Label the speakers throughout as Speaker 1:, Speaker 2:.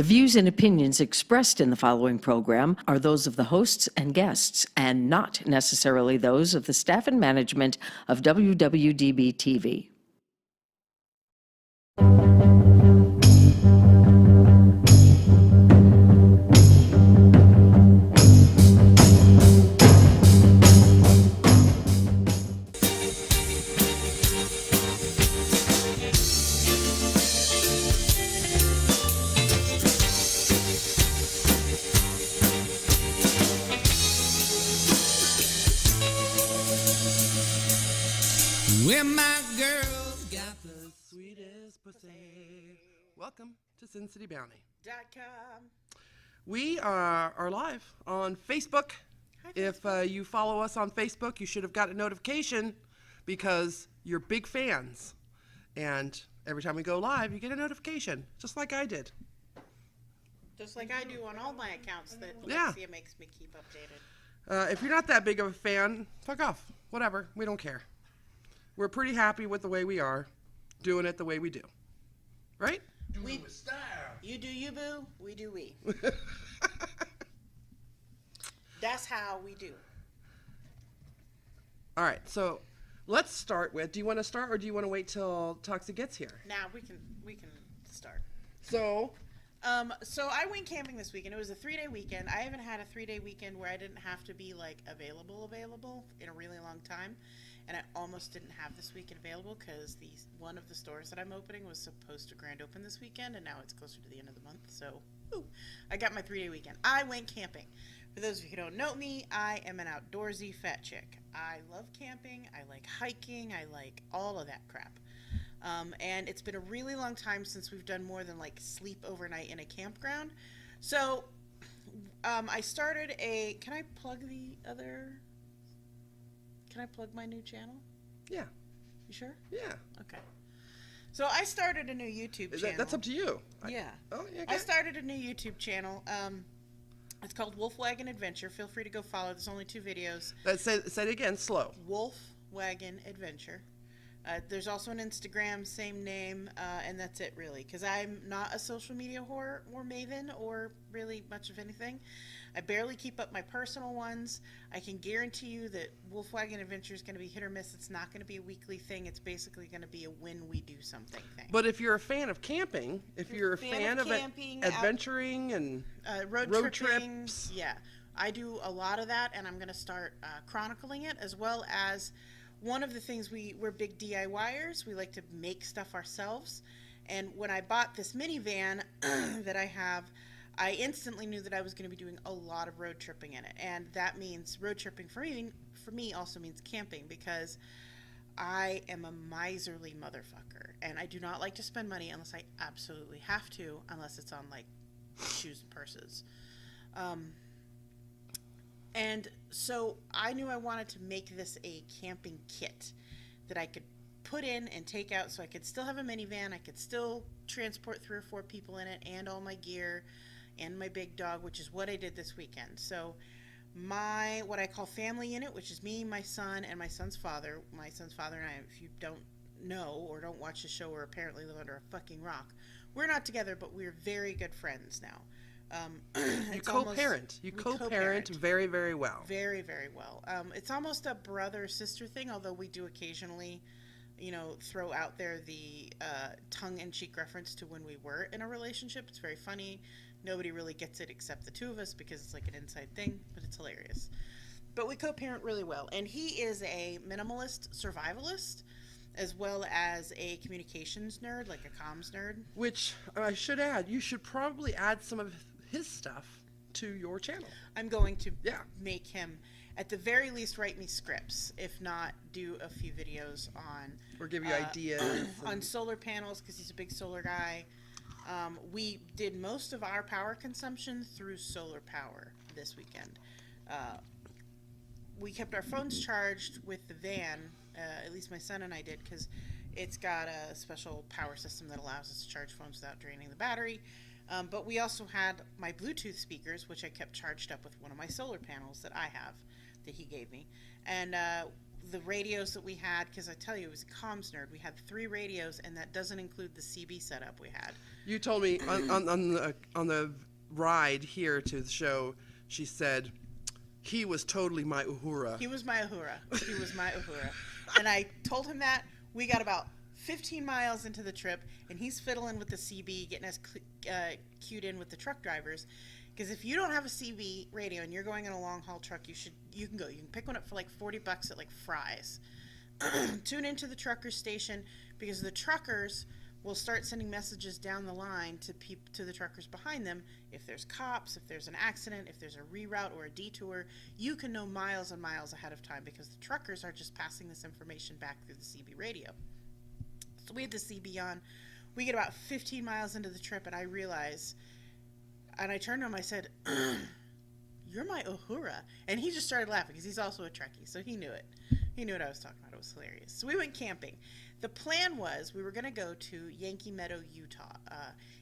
Speaker 1: The views and opinions expressed in the following program are those of the hosts and guests, and not necessarily those of the staff and management of WWDB-TV.
Speaker 2: Where my girls got the sweetest pussy. Welcome to SinCityBounty.com. We are live on Facebook.
Speaker 3: Hi,
Speaker 2: If you follow us on Facebook, you should have got a notification because you're big fans. And every time we go live, you get a notification, just like I did.
Speaker 3: Just like I do on all my accounts that
Speaker 2: Yeah.
Speaker 3: Alexia makes me keep updated.
Speaker 2: If you're not that big of a fan, fuck off. Whatever. We don't care. We're pretty happy with the way we are, doing it the way we do. Right?
Speaker 3: We, with style. You do you, boo. We do we. That's how we do.
Speaker 2: All right, so let's start with, do you want to start or do you want to wait till Toxic gets here?
Speaker 3: Now we can start.
Speaker 2: So
Speaker 3: I went camping this weekend. It was a 3-day weekend. I haven't had a 3-day weekend where I didn't have to be like available in a really long time. And I almost didn't have this weekend available because one of the stores that I'm opening was supposed to grand open this weekend, and now it's closer to the end of the month. So, I got my 3-day weekend. I went camping. For those of you who don't know me, I am an outdoorsy fat chick. I love camping. I like hiking. I like all of that crap. And it's been a really long time since we've done more than like sleep overnight in a campground. So, I started Can I plug my new channel?
Speaker 2: yeah,
Speaker 3: You sure?
Speaker 2: yeah.
Speaker 3: Okay. So I started a new YouTube channel.
Speaker 2: That's up to you.
Speaker 3: Yeah.
Speaker 2: Oh, yeah.
Speaker 3: I started a new YouTube channel. It's called Wolfwagon Adventure. Feel free to go follow. There's only 2 videos.
Speaker 2: Say it again, slow.
Speaker 3: Wolfwagon Adventure. There's also an Instagram, same name, and that's it really. Because I'm not a social media whore or maven or really much of anything. I barely keep up my personal ones. I can guarantee you that Wolfwagon Adventure is going to be hit or miss. It's not going to be a weekly thing. It's basically going to be a when we do something thing.
Speaker 2: But if you're a fan of camping, if you're a fan of
Speaker 3: camping,
Speaker 2: adventuring and
Speaker 3: road
Speaker 2: tripping,
Speaker 3: trips, yeah, I do a lot of that, and I'm going to start chronicling it, as well as one of the things we're big DIYers. We like to make stuff ourselves. And when I bought this minivan that I have, I instantly knew that I was going to be doing a lot of road tripping in it. And that means road tripping for me also means camping, because I am a miserly motherfucker. And I do not like to spend money unless I absolutely have to, unless it's on like shoes and purses. And so I knew I wanted to make this a camping kit that I could put in and take out, so I could still have a minivan. I could still transport 3 or 4 people in it and all my gear and my big dog, which is what I did this weekend. So what I call family unit, which is me, my son, and my son's father. My son's father and I, if you don't know or don't watch the show or apparently live under a fucking rock, we're not together, but we're very good friends now.
Speaker 2: You co-parent very, very well.
Speaker 3: Very, very well. It's almost a brother-sister thing, although we do occasionally, throw out there the tongue-in-cheek reference to when we were in a relationship. It's very funny. Nobody really gets it except the 2 of us because it's like an inside thing, but it's hilarious. But we co-parent really well. And he is a minimalist survivalist, as well as a communications nerd, like a comms nerd.
Speaker 2: Which I should add, you should probably add some of his stuff to your channel.
Speaker 3: I'm going to make him, at the very least, write me scripts, if not do a few videos on...
Speaker 2: Or give you ideas.
Speaker 3: On solar panels, because he's a big solar guy. We did most of our power consumption through solar power this weekend. We kept our phones charged with the van, at least my son and I did, because it's got a special power system that allows us to charge phones without draining the battery. But we also had my Bluetooth speakers, which I kept charged up with one of my solar panels that I have, that he gave me. And the radios that we had, because I tell you, it was a comms nerd. We had 3 radios, and that doesn't include the CB setup we had.
Speaker 2: You told me on the ride here to the show, she said, he was totally my Uhura.
Speaker 3: He was my Uhura. He was my Uhura. And I told him that. We got about 15 miles into the trip, and he's fiddling with the CB, getting us cued in with the truck drivers. Because if you don't have a CB radio and you're going in a long haul truck, you can go. You can pick one up for like $40 at like Fry's. Tune into the trucker station, because the truckers will start sending messages down the line to the truckers behind them. If there's cops, if there's an accident, if there's a reroute or a detour, you can know miles and miles ahead of time, because the truckers are just passing this information back through the CB radio. So we had the CB on. We get about 15 miles into the trip, and I realize, and I turned to him, I said, you're my Uhura. And he just started laughing, because he's also a Trekkie, so he knew it. He knew what I was talking about. It was hilarious. So we went camping. The plan was we were going to go to Yankee Meadow, Utah.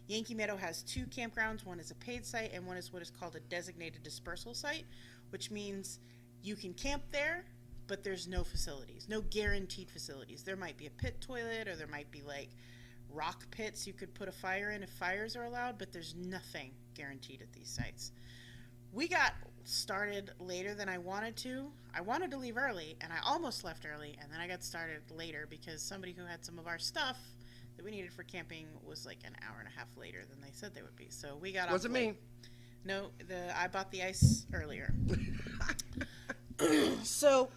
Speaker 3: Yankee Meadow has 2 campgrounds. One is a paid site, and one is what is called a designated dispersal site, which means you can camp there, but there's no facilities, no guaranteed facilities. There might be a pit toilet, or there might be like rock pits you could put a fire in if fires are allowed, but there's nothing guaranteed at these sites. We got started later than I wanted to. I wanted to leave early, and I almost left early, and then I got started later because somebody who had some of our stuff that we needed for camping was like an hour and a half later than they said they would be. So we got off.
Speaker 2: Wasn't
Speaker 3: late.
Speaker 2: me.
Speaker 3: No, I bought the ice earlier. So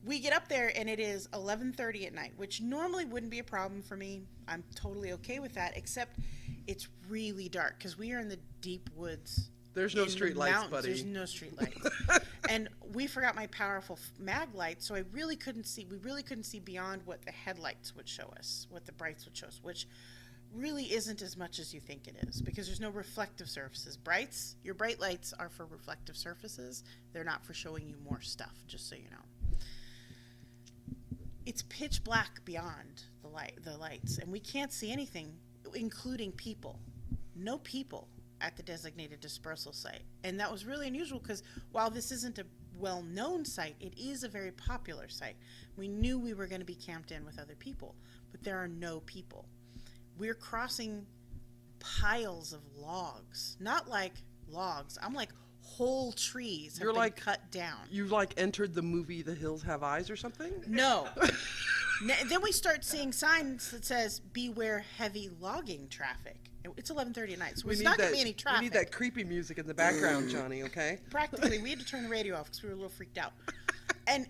Speaker 3: we get up there, and it is 11:30 at night, which normally wouldn't be a problem for me. I'm totally okay with that, except it's really dark because we are in the deep woods.
Speaker 2: There's no street lights, buddy.
Speaker 3: There's no street lights. And we forgot my powerful mag light, so we really couldn't see beyond what the headlights would show us, what the brights would show us, which really isn't as much as you think it is, because there's no reflective surfaces. Your bright lights are for reflective surfaces. They're not for showing you more stuff, just so you know. It's pitch black beyond the lights, and we can't see anything, including people. No people at the designated dispersal site. And that was really unusual, because while this isn't a well-known site, it is a very popular site. We knew we were going to be camped in with other people, but there are no people. We're crossing piles of logs. Not like logs. I'm like whole trees have been cut down.
Speaker 2: You like entered the movie The Hills Have Eyes or something?
Speaker 3: No. Then we start seeing signs that says, beware heavy logging traffic. It's 11:30 at night, so it's not going to be any traffic.
Speaker 2: We need that creepy music in the background, Johnny, okay?
Speaker 3: Practically, we had to turn the radio off because we were a little freaked out. And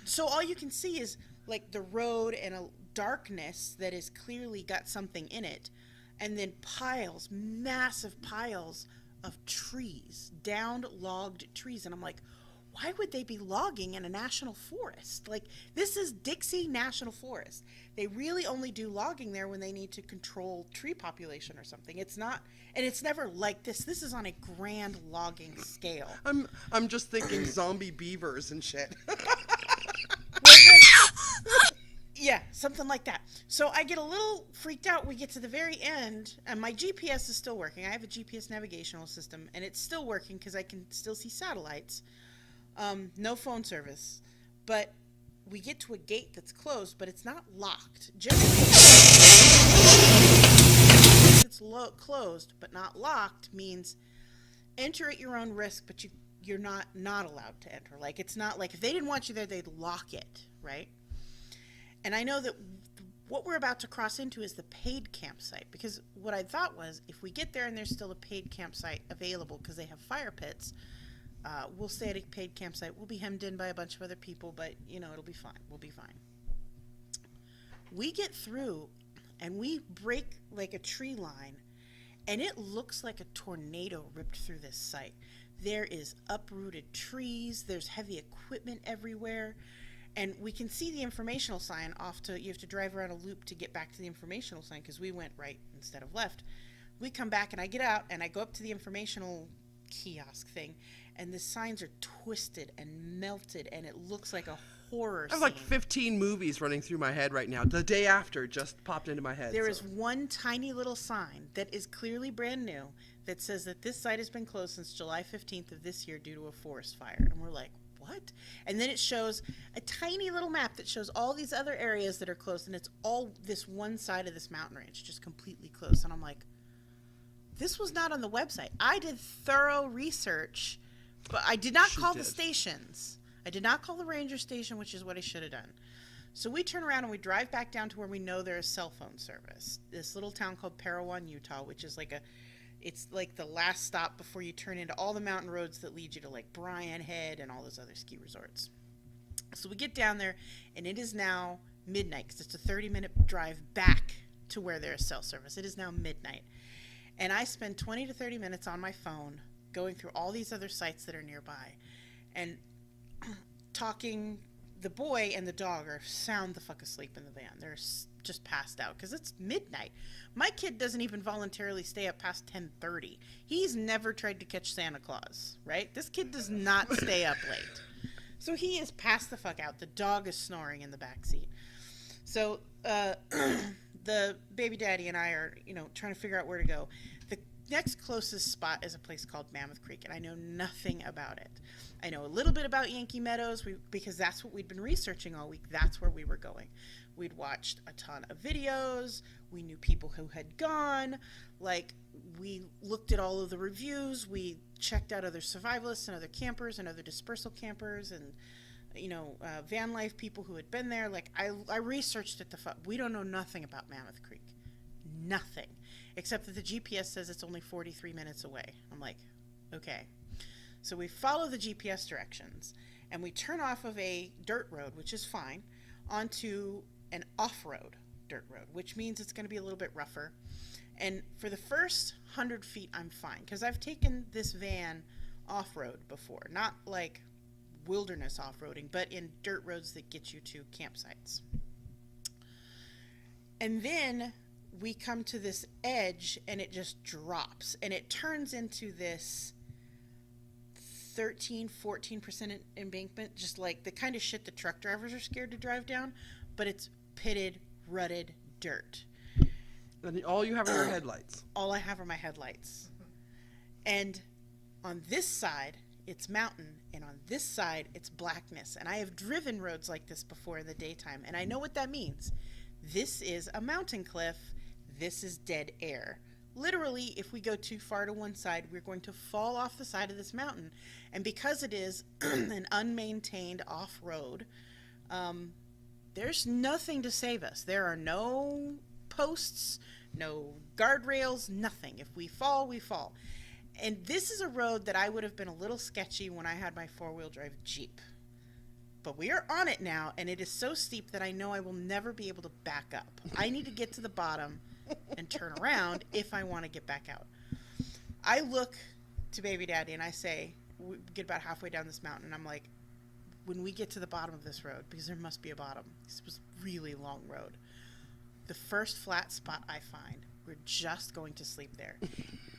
Speaker 3: so all you can see is like the road and a darkness that has clearly got something in it. And then piles, massive piles of trees, downed logged trees. And I'm like, why would they be logging in a national forest? Like, this is Dixie National Forest. They really only do logging there when they need to control tree population or something. It's not, and it's never like this. This is on a grand logging scale.
Speaker 2: I'm just thinking zombie beavers and shit.
Speaker 3: Yeah, something like that. So I get a little freaked out. We get to the very end, and my GPS is still working. I have a GPS navigational system, and it's still working because I can still see satellites. No phone service, but we get to a gate that's closed, but it's not locked. Generally, it's closed but not locked means enter at your own risk, but you're not allowed to enter. Like, it's not like if they didn't want you there, they'd lock it, right? And I know that what we're about to cross into is the paid campsite, because what I thought was if we get there and there's still a paid campsite available because they have fire pits, we'll stay at a paid campsite. We'll be hemmed in by a bunch of other people, but, it'll be fine. We'll be fine. We get through, and we break like a tree line, and it looks like a tornado ripped through this site. There is uprooted trees. There's heavy equipment everywhere. And we can see the informational sign you have to drive around a loop to get back to the informational sign, because we went right instead of left. We come back, and I get out, and I go up to the informational kiosk thing, and the signs are twisted and melted, and it looks like a horror scene.
Speaker 2: I have like 15 movies running through my head right now. The Day After just popped into my head.
Speaker 3: There is one tiny little sign that is clearly brand new that says that this site has been closed since July 15th of this year due to a forest fire. And we're like, what? And then it shows a tiny little map that shows all these other areas that are closed, and it's all this one side of this mountain range just completely closed. And I'm like, this was not on the website. I did thorough research, but I did not call the stations. I did not call the ranger station, which is what I should have done. So we turn around and we drive back down to where we know there is cell phone service. This little town called Parowan, Utah, which is it's like the last stop before you turn into all the mountain roads that lead you to like Bryan Head and all those other ski resorts. So we get down there, and it is now midnight because it's a 30-minute drive back to where there is cell service. It is now midnight. And I spend 20 to 30 minutes on my phone going through all these other sites that are nearby and talking. The boy and the dog are sound the fuck asleep in the van. They're just passed out because it's midnight. My kid doesn't even voluntarily stay up past 10:30. He's never tried to catch Santa Claus, right? This kid does not stay up late. So he is passed the fuck out. The dog is snoring in the back seat. So the baby daddy and I are, trying to figure out where to go. The next closest spot is a place called Mammoth Creek, and I know nothing about it. I know a little bit about Yankee Meadows because that's what we'd been researching all week. That's where we were going. We'd watched a ton of videos. We knew people who had gone. We looked at all of the reviews. We checked out other survivalists and other campers and other dispersal campers and, van life people who had been there. I researched it we don't know nothing about Mammoth Creek. Nothing. Except that the GPS says it's only 43 minutes away. I'm like, okay. So we follow the GPS directions, and we turn off of a dirt road, which is fine, onto an off-road dirt road, which means it's going to be a little bit rougher. And for the first 100 feet, I'm fine, because I've taken this van off-road before. Not like wilderness off-roading, but in dirt roads that get you to campsites. And then we come to this edge, and it just drops, and it turns into this 13-14% embankment, just like the kind of shit that truck drivers are scared to drive down, but it's pitted, rutted dirt.
Speaker 2: And all you have are your headlights.
Speaker 3: All I have are my headlights. And on this side, it's mountain, and on this side, it's blackness. And I have driven roads like this before in the daytime, and I know what that means. This is a mountain cliff. This is dead air. Literally, if we go too far to one side, we're going to fall off the side of this mountain. And because it is an unmaintained off-road, there's nothing to save us. There are no posts, no guardrails, nothing. If we fall, we fall. And this is a road that I would have been a little sketchy when I had my four-wheel drive Jeep. But we are on it now, and it is so steep that I know I will never be able to back up. I need to get to the bottom and turn around if I want to get back out. I look to baby daddy and I say, we get about halfway down this mountain, and I'm like, when we get to the bottom of this road, because there must be a bottom, this was a really long road, the first flat spot I find, we're just going to sleep there.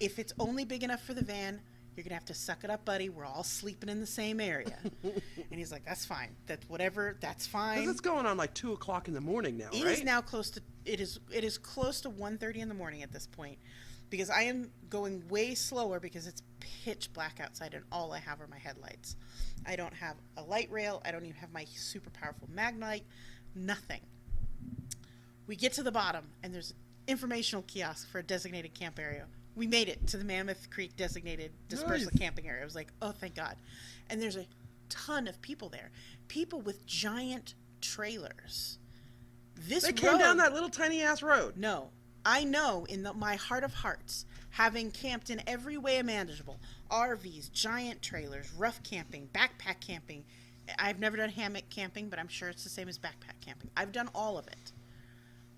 Speaker 3: If it's only big enough for the van, you're going to have to suck it up, buddy. We're all sleeping in the same area. And he's like, that's fine. That's whatever. That's fine.
Speaker 2: Because it's going on like 2 o'clock in the morning now,
Speaker 3: It
Speaker 2: right?
Speaker 3: is now close to, it is close to 1:30 in the morning at this point, because I am going way slower because it's pitch black outside and all I have are my headlights. I don't have a light rail. I don't even have my super powerful magnite. Nothing. We get to the bottom and there's an informational kiosk for a designated camp area. We made it to the Mammoth Creek designated dispersal camping area. I was like, oh, thank God. And there's a ton of people there. People with giant trailers.
Speaker 2: They came down that little tiny ass road.
Speaker 3: No. I know in my heart of hearts, having camped in every way imaginable, RVs, giant trailers, rough camping, backpack camping. I've never done hammock camping, but I'm sure it's the same as backpack camping. I've done all of it.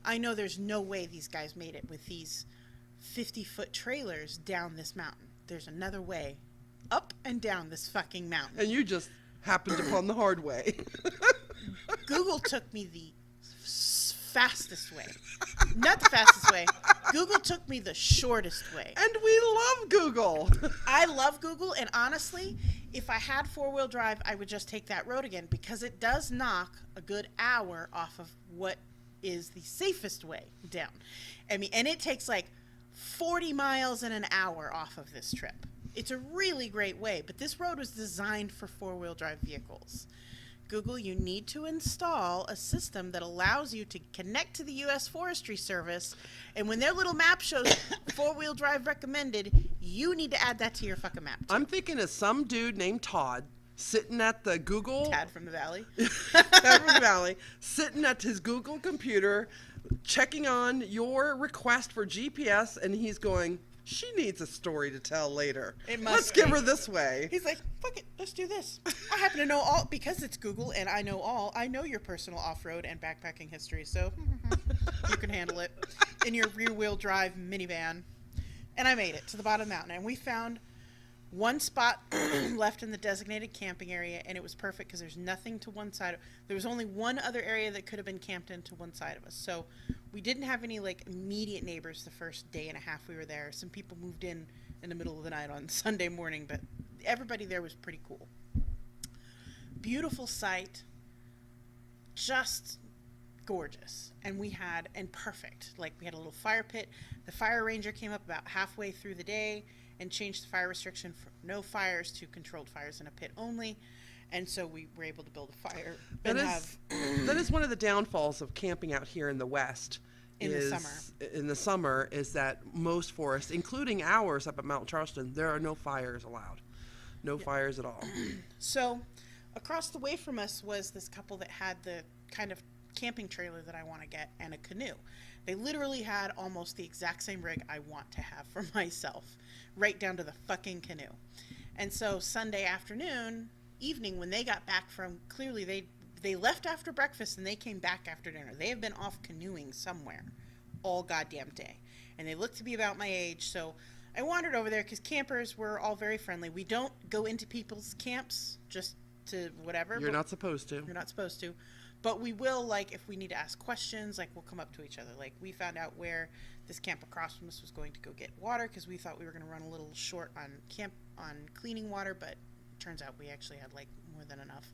Speaker 3: I know there's no way these guys made it with these 50-foot trailers down this mountain. There's another way up and down this fucking mountain.
Speaker 2: And you just happened upon the hard way.
Speaker 3: Google took me the fastest way. Not the fastest way. Google took me the shortest way.
Speaker 2: And we love Google.
Speaker 3: I love Google, and honestly, if I had four-wheel drive, I would just take that road again, because it does knock a good hour off of what is the safest way down. I mean, and it takes like 40 miles in an hour off of this trip. it's a really great way, but this road was designed for four-wheel drive vehicles. Google, you need to install a system that allows you to connect to the U.S. Forestry Service, and when their little map shows four-wheel drive recommended, you need to add that to your fucking map, too.
Speaker 2: I'm thinking of some dude named Todd sitting at the Google...
Speaker 3: Tad from the Valley.
Speaker 2: Tad from the Valley, sitting at his Google computer, checking on your request for GPS, and he's going... She needs a story to tell later. Let's give her this way.
Speaker 3: He's like, fuck it, let's do this. I happen to know all, because it's Google and I know all, I know your personal off-road and backpacking history, so you can handle it in your rear-wheel drive minivan. And I made it to the bottom of the mountain, and we found one spot left in the designated camping area, and it was perfect because there's nothing to one side. There was only one other area that could have been camped in to one side of us. So we didn't have any like immediate neighbors the first day and a half we were there. Some people moved in the middle of the night on Sunday morning, but everybody there was pretty cool. Beautiful sight, just gorgeous. And perfect. Like, we had a little fire pit. The fire ranger came up about halfway through the day and changed the fire restriction from no fires to controlled fires in a pit only. And so we were able to build a fire.
Speaker 2: That is one of the downfalls of camping out here in the West. In the summer, is that most forests, including ours up at Mount Charleston, there are no fires allowed. No fires at all.
Speaker 3: So across the way from us was this couple that had the kind of camping trailer that I want to get and a canoe. They literally had almost the exact same rig I want to have for myself, right down to the fucking canoe. And so Sunday evening, when they got back from, clearly they left after breakfast and they came back after dinner. They have been off canoeing somewhere all goddamn day. And they looked to be about my age, so I wandered over there because campers were all very friendly. We don't go into people's camps just to whatever.
Speaker 2: You're not supposed to.
Speaker 3: You're not supposed to. But we will, like, if we need to ask questions, like, we'll come up to each other. Like, we found out where this camp across from us was going to go get water because we thought we were going to run a little short on cleaning water, but turns out we actually had, like, more than enough.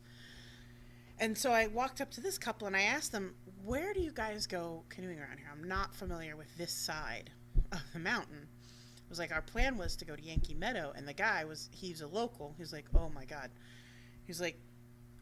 Speaker 3: And so I walked up to this couple and I asked them, where do you guys go canoeing around here? I'm not familiar with this side of the mountain. It was like, our plan was to go to Yankee Meadow, and the guy he's a local. He was like, oh my God. He was like,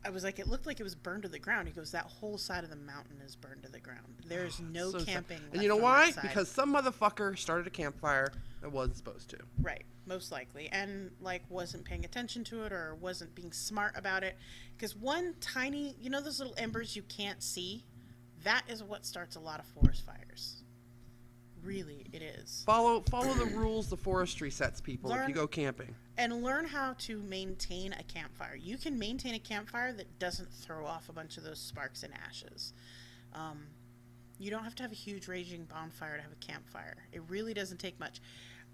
Speaker 3: I was like, it looked like it was burned to the ground. He goes, that whole side of the mountain is burned to the ground. There's no camping left.
Speaker 2: And you know why? Because some motherfucker started a campfire that wasn't supposed to.
Speaker 3: Right, most likely. And, like, wasn't paying attention to it or wasn't being smart about it. Because one tiny, you know those little embers you can't see? That is what starts a lot of forest fires. Really, it is.
Speaker 2: Follow the rules the forestry sets, people, if you go camping.
Speaker 3: And learn how to maintain a campfire. You can maintain a campfire that doesn't throw off a bunch of those sparks and ashes. You don't have to have a huge raging bonfire to have a campfire. It really doesn't take much.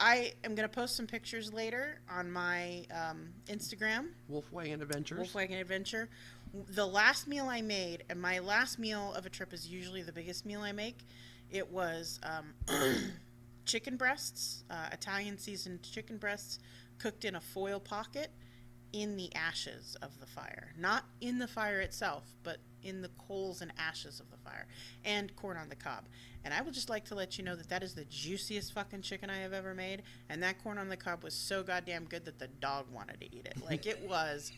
Speaker 3: I am going to post some pictures later on my Instagram.
Speaker 2: Wolfwagon Adventures.
Speaker 3: Wolfwagon Adventure. The last meal I made, and my last meal of a trip is usually the biggest meal I make. It was chicken breasts, Italian seasoned chicken breasts, cooked in a foil pocket in the ashes of the fire. Not in the fire itself, but in the coals and ashes of the fire. And corn on the cob. And I would just like to let you know that is the juiciest fucking chicken I have ever made. And that corn on the cob was so goddamn good that the dog wanted to eat it. Like, it was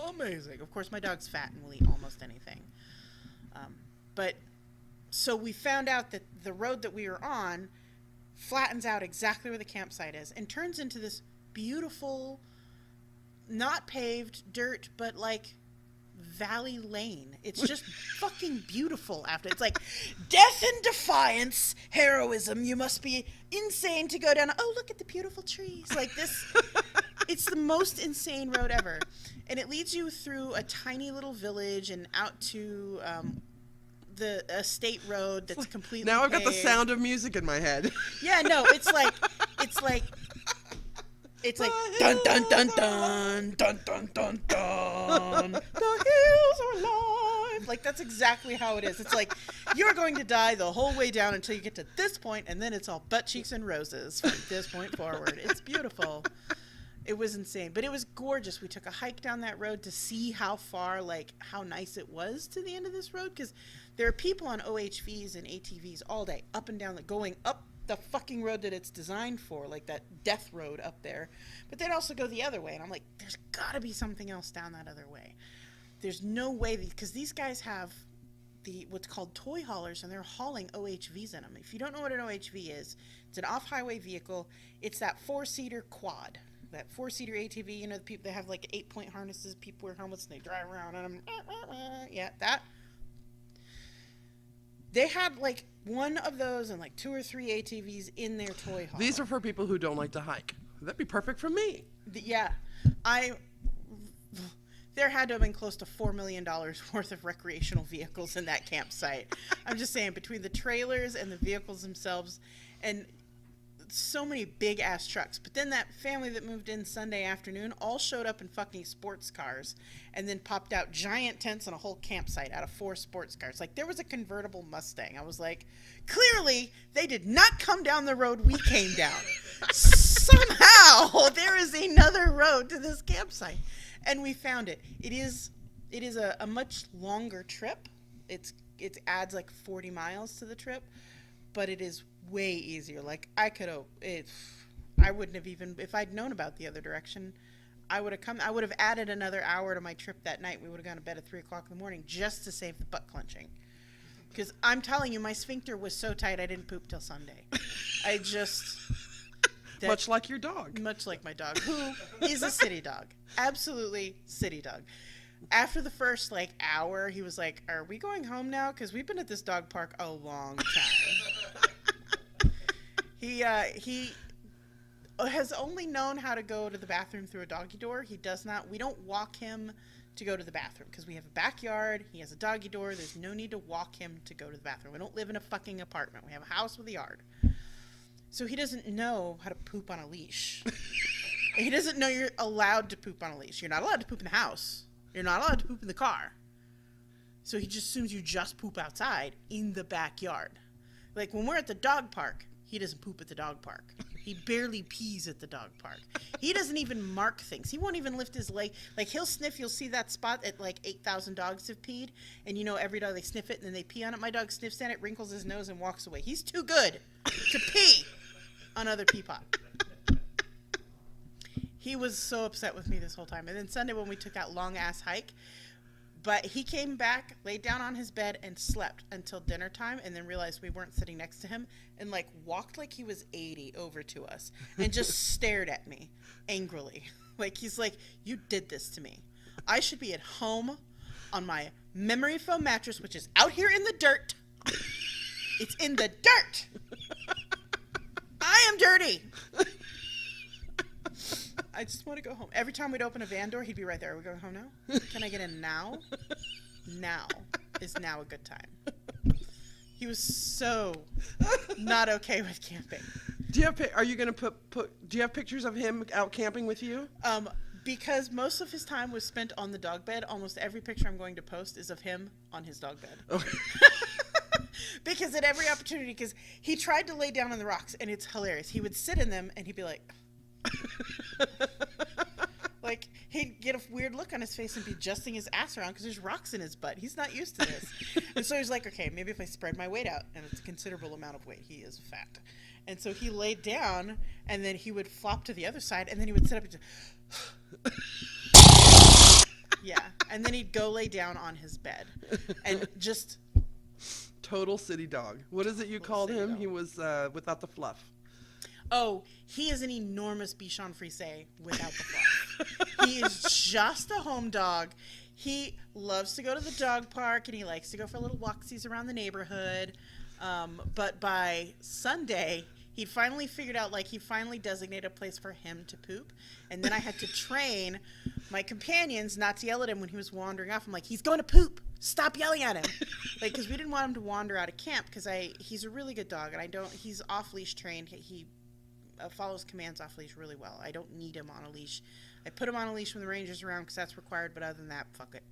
Speaker 3: amazing. Of course, my dog's fat and will eat almost anything. So we found out that the road that we were on flattens out exactly where the campsite is and turns into this beautiful, not paved dirt, but like valley lane. It's just fucking beautiful after. It's like, death and defiance, heroism. You must be insane to go down. Oh, look at the beautiful trees. Like this. It's the most insane road ever. And it leads you through a tiny little village and out to the state road that's completely
Speaker 2: Now I've got the
Speaker 3: paved.
Speaker 2: Sound of Music in my head.
Speaker 3: Yeah, no, it's like dun dun dun dun dun dun dun dun. The hills are alive. Like, that's exactly how it is. It's like you're going to die the whole way down until you get to this point, and then it's all butt cheeks and roses from this point forward. It's beautiful. It was insane, but it was gorgeous. We took a hike down that road to see how far, like, how nice it was to the end of this road, because there are people on OHVs and ATVs all day, up and down, like, going up the fucking road that it's designed for, like that death road up there. But they'd also go the other way. And I'm like, there's got to be something else down that other way. There's no way, because these guys have what's called toy haulers, and they're hauling OHVs in them. If you don't know what an OHV is, it's an off-highway vehicle. It's that 4-seater quad, that 4-seater ATV. You know, the people that have like 8-point harnesses, people wear helmets, and they drive around on them. Yeah, that. They had like one of those and like 2 or 3 ATVs in their toy hauler.
Speaker 2: These are for people who don't like to hike. That'd be perfect for me.
Speaker 3: Yeah. There had to have been close to $4 million worth of recreational vehicles in that campsite. I'm just saying, between the trailers and the vehicles themselves, and so many big ass trucks. But then that family that moved in Sunday afternoon all showed up in fucking sports cars, and then popped out giant tents and a whole campsite out of 4 sports cars. Like, there was a convertible Mustang. I was like, clearly they did not come down the road we came down. Somehow there is another road to this campsite. And we found it. It is a much longer trip. It adds like 40 miles to the trip, but it is way easier. Like, I wouldn't have even, if I'd known about the other direction, I would have added another hour to my trip that night. We would have gone to bed at 3 o'clock in the morning just to save the butt clenching. Because I'm telling you, my sphincter was so tight I didn't poop till Sunday.
Speaker 2: Much like your dog.
Speaker 3: Much like my dog, who is a city dog. Absolutely city dog. After the first, like, hour, he was like, are we going home now? Because we've been at this dog park a long time. He has only known how to go to the bathroom through a doggy door. We don't walk him to go to the bathroom because we have a backyard. He has a doggy door. There's no need to walk him to go to the bathroom. We don't live in a fucking apartment. We have a house with a yard. So he doesn't know how to poop on a leash. He doesn't know you're allowed to poop on a leash. You're not allowed to poop in the house. You're not allowed to poop in the car. So he just assumes you just poop outside in the backyard. Like, when we're at the dog park, he doesn't poop at the dog park. He barely pees at the dog park. He doesn't even mark things. He won't even lift his leg. Like, he'll sniff. You'll see that spot that like 8,000 dogs have peed. And you know, every dog, they sniff it and then they pee on it. My dog sniffs at it, wrinkles his nose, and walks away. He's too good to pee on other pee pot. He was so upset with me this whole time. And then Sunday, when we took that long ass hike, but he came back, laid down on his bed, and slept until dinner time, and then realized we weren't sitting next to him, and like walked like he was 80 over to us and just stared at me angrily. Like, he's like, you did this to me. I should be at home on my memory foam mattress, which is out here in the dirt. It's in the dirt. I am dirty. I just want to go home. Every time we'd open a van door, he'd be right there. Are we going home now? Can I get in now? Now is now a good time. He was so not okay with camping.
Speaker 2: Do you have pictures of him out camping with you?
Speaker 3: Because most of his time was spent on the dog bed, almost every picture I'm going to post is of him on his dog bed. Okay. Because at every opportunity, because he tried to lay down on the rocks, and it's hilarious. He would sit in them, and he'd be like... like, he'd get a weird look on his face and be adjusting his ass around because there's rocks in his butt. He's not used to this. And so he's like, okay, maybe if I spread my weight out, and it's a considerable amount of weight. He is fat. And so he laid down, and then he would flop to the other side, and then he would sit up and just... yeah. And then he'd go lay down on his bed. And just...
Speaker 2: Total city dog. What is it you called him? Dog. He was without the fluff.
Speaker 3: Oh, he is an enormous Bichon Frise without the fluff. He is just a home dog. He loves to go to the dog park, and he likes to go for little walksies around the neighborhood. But by Sunday, he finally figured out, like, he finally designated a place for him to poop. And then I had to train my companions not to yell at him when he was wandering off. I'm like, he's going to poop. Stop yelling at him. Like, because we didn't want him to wander out of camp, because he's a really good dog, and he's off-leash trained. He follows commands off leash really well. I don't need him on a leash. I put him on a leash when the ranger's around because that's required, but other than that, fuck it.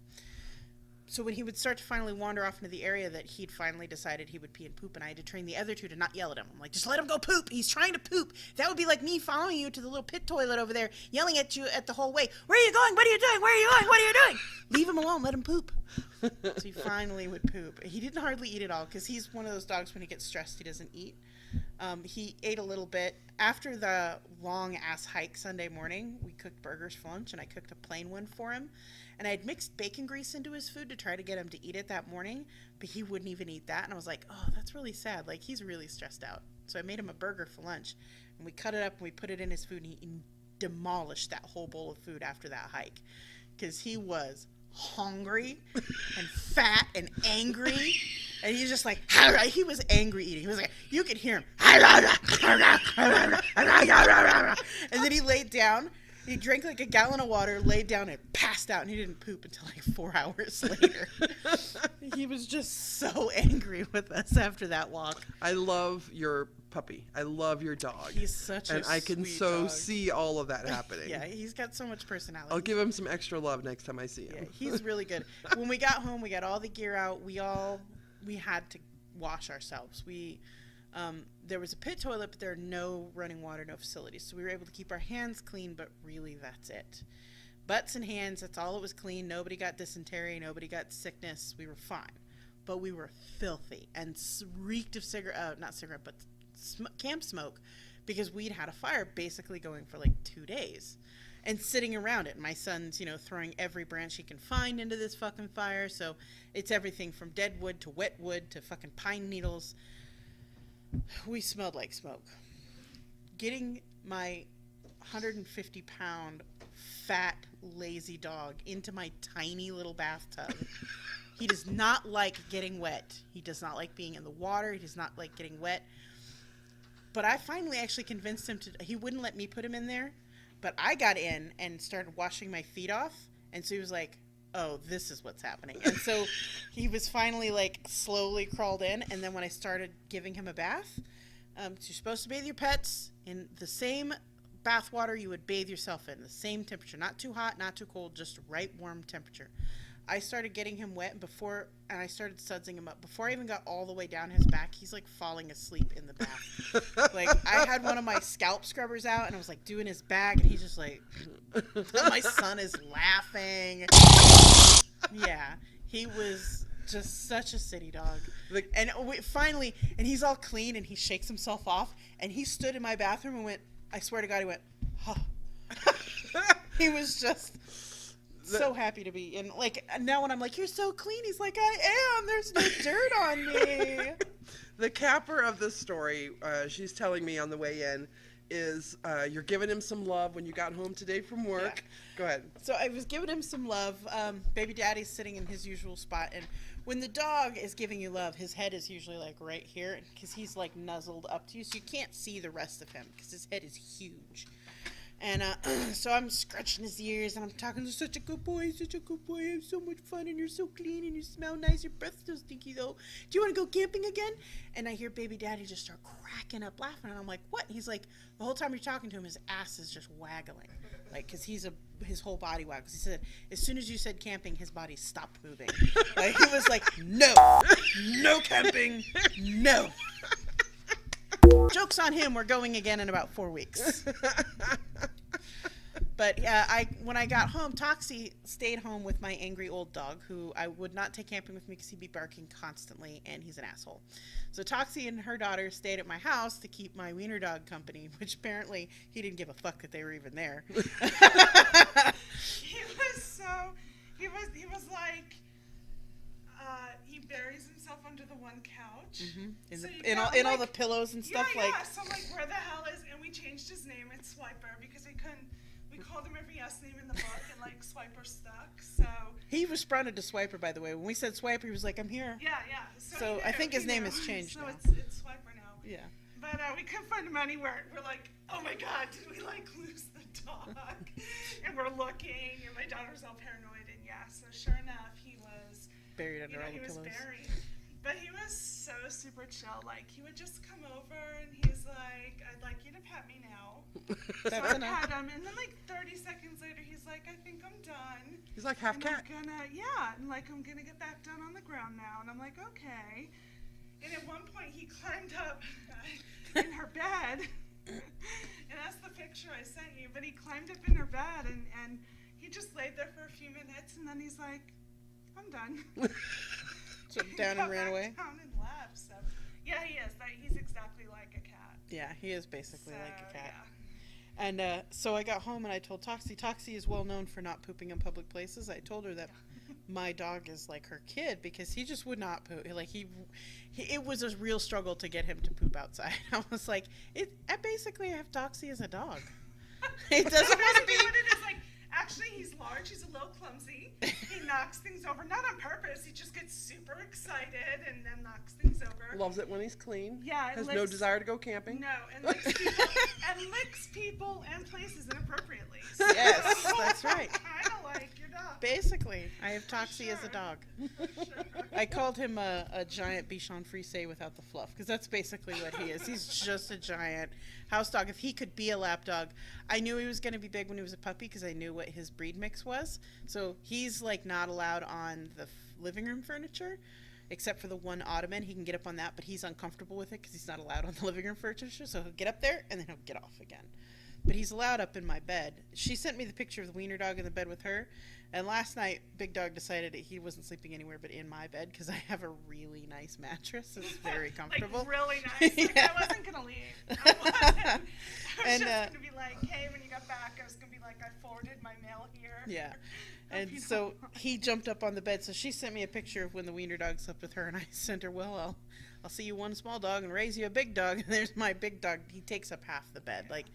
Speaker 3: So when he would start to finally wander off into the area that he'd finally decided he would pee and poop, and I had to train the other two to not yell at him. I'm like, just let him go poop. He's trying to poop. That would be like me following you to the little pit toilet over there, yelling at you at the whole way. Where are you going? What are you doing? Where are you going? What are you doing? Leave him alone. Let him poop. So he finally would poop. He didn't hardly eat at all because he's one of those dogs when he gets stressed, he doesn't eat. He ate a little bit. After the long-ass hike Sunday morning, we cooked burgers for lunch, and I cooked a plain one for him. And I had mixed bacon grease into his food to try to get him to eat it that morning, but he wouldn't even eat that. And I was like, oh, that's really sad. Like, he's really stressed out. So I made him a burger for lunch, and we cut it up, and we put it in his food, and he demolished that whole bowl of food after that hike because he was hungry and fat and angry. And he's just like, he was angry eating. He was like, you could hear him. And then he laid down. He drank like a gallon of water, laid down, and passed out. And he didn't poop until like 4 hours later. He was just so angry with us after that walk.
Speaker 2: I love your puppy. I love your dog.
Speaker 3: He's such a
Speaker 2: And I can
Speaker 3: sweet
Speaker 2: so
Speaker 3: dog.
Speaker 2: see all of that happening.
Speaker 3: Yeah, he's got so much personality.
Speaker 2: I'll give him some extra love next time I see him.
Speaker 3: Yeah, he's really good. When we got home, we got all the gear out. We had to wash ourselves. There was a pit toilet, but there are no running water, no facilities. So we were able to keep our hands clean, but really that's it. Butts and hands, that's all it was clean. Nobody got dysentery. Nobody got sickness. We were fine. But we were filthy and reeked of camp smoke because we'd had a fire basically going for like 2 days and sitting around it. My son's, throwing every branch he can find into this fucking fire. So it's everything from dead wood to wet wood to fucking pine needles. We smelled like smoke. Getting my 150-pound fat, lazy dog into my tiny little bathtub. He does not like getting wet. He does not like being in the water. He does not like getting wet. But I finally actually convinced him he wouldn't let me put him in there. But I got in and started washing my feet off. And so he was like, oh, this is what's happening. And so he was finally like slowly crawled in. And then when I started giving him a bath, you're supposed to bathe your pets in the same bath water you would bathe yourself in, the same temperature, not too hot, not too cold, just right warm temperature. I started getting him wet and I started sudsing him up. Before I even got all the way down his back, he's like falling asleep in the bath. Like I had one of my scalp scrubbers out and I was like doing his back and he's just like, my son is laughing. Yeah, he was just such a city dog. And finally, and he's all clean and he shakes himself off and he stood in my bathroom and went, I swear to God, he went, huh. He was just so happy to be in. Like, now when I'm like, you're so clean, he's like, I am. There's no dirt on me.
Speaker 2: The capper of this story, she's telling me on the way in, is you're giving him some love when you got home today from work. Yeah. Go ahead.
Speaker 3: So I was giving him some love. Baby daddy's sitting in his usual spot. And when the dog is giving you love, his head is usually like right here because he's like nuzzled up to you. So you can't see the rest of him because his head is huge. And so I'm scratching his ears and I'm talking to such a good boy, have so much fun and you're so clean and you smell nice, your breath's still stinky though. Do you want to go camping again? And I hear baby daddy just start cracking up laughing and I'm like, what? He's like, the whole time you're talking to him, his ass is just waggling. Like, cause his whole body waggles. He said, as soon as you said camping, his body stopped moving. Like, he was like, no camping, no. Joke's on him, we're going again in about 4 weeks. But when I got home, Toxie stayed home with my angry old dog, who I would not take camping with me because he'd be barking constantly, and he's an asshole. So Toxie and her daughter stayed at my house to keep my wiener dog company, which apparently he didn't give a fuck that they were even there.
Speaker 4: He was like, he buries himself under the one couch.
Speaker 3: Mm-hmm. In all the pillows and stuff.
Speaker 4: Yeah. So I'm like, where the hell is? And we changed his name. It's Swiper because we couldn't. We called him every S name in the book, and like Swiper stuck. So
Speaker 3: he responded to Swiper, by the way. When we said Swiper, he was like, I'm here.
Speaker 4: Yeah.
Speaker 3: So I think his name has changed now.
Speaker 4: So it's Swiper now.
Speaker 3: Yeah.
Speaker 4: But we couldn't find him anywhere. We're like, oh my God, did we like lose the dog? And we're looking, and my daughter's all paranoid, and yeah. So sure enough, he was
Speaker 3: buried under all the
Speaker 4: pillows.
Speaker 3: pillows.
Speaker 4: He was buried. But he was so super chill. Like, he would just come over and he's like, I'd like you to pet me now. So I pet him, and then like 30 seconds later, he's like, I think I'm done.
Speaker 2: He's like half cat.
Speaker 4: I'm gonna get that done on the ground now. And I'm like, okay. And at one point, he climbed up in her bed. And that's the picture I sent you. But he climbed up in her bed, and he just laid there for a few minutes, and then he's like, I'm done.
Speaker 3: So down and ran away?
Speaker 4: Down and left, so. Yeah, he is. He's exactly like a cat.
Speaker 3: Yeah, he is basically like a cat.
Speaker 4: Yeah.
Speaker 3: And so I got home and I told Toxie. Toxie is well known for not pooping in public places. I told her that my dog is like her kid because he just would not poop. Like it was a real struggle to get him to poop outside. I was like, I basically have Toxie as a dog. It doesn't want to be.
Speaker 4: What it is, like, actually, he's large. He's a little clumsy. He knocks things over, not on purpose. He just gets super excited and then knocks things over.
Speaker 2: Loves it when he's clean.
Speaker 4: Yeah,
Speaker 2: Has no desire to go camping.
Speaker 4: No, and licks people and places inappropriately. So
Speaker 3: Yes, that's right.
Speaker 4: Kind of like your dog.
Speaker 3: Basically, I have Toxie as a
Speaker 4: Sure.
Speaker 3: dog.
Speaker 4: Sure.
Speaker 3: I called him a giant Bichon Frise without the fluff because that's basically what he is. He's just a giant house dog. If he could be a lap dog, I knew he was going to be big when he was a puppy because I knew what his breed mix was. So he's like not allowed on the living room furniture except for the one ottoman. He can get up on that, but he's uncomfortable with it because he's not allowed on the living room furniture. So he'll get up there and then he'll get off again. But he's allowed up in my bed. She sent me the picture of the wiener dog in the bed with her. And last night, Big Dog decided that he wasn't sleeping anywhere but in my bed because I have a really nice mattress. It's very comfortable.
Speaker 4: Like, really nice. Like,
Speaker 3: Yeah.
Speaker 4: I wasn't going to leave. I wasn't. I was
Speaker 3: And,
Speaker 4: just going to be like, hey, when you got back, I was going to be like, I forwarded my mail here.
Speaker 3: Yeah.
Speaker 4: Hope
Speaker 3: And
Speaker 4: you
Speaker 3: so
Speaker 4: don't-
Speaker 3: he jumped up on the bed. So she sent me a picture of when the wiener dog slept with her. And I sent her, well, I'll see you one small dog and raise you a big dog. And there's my big dog. He takes up half the bed. Like,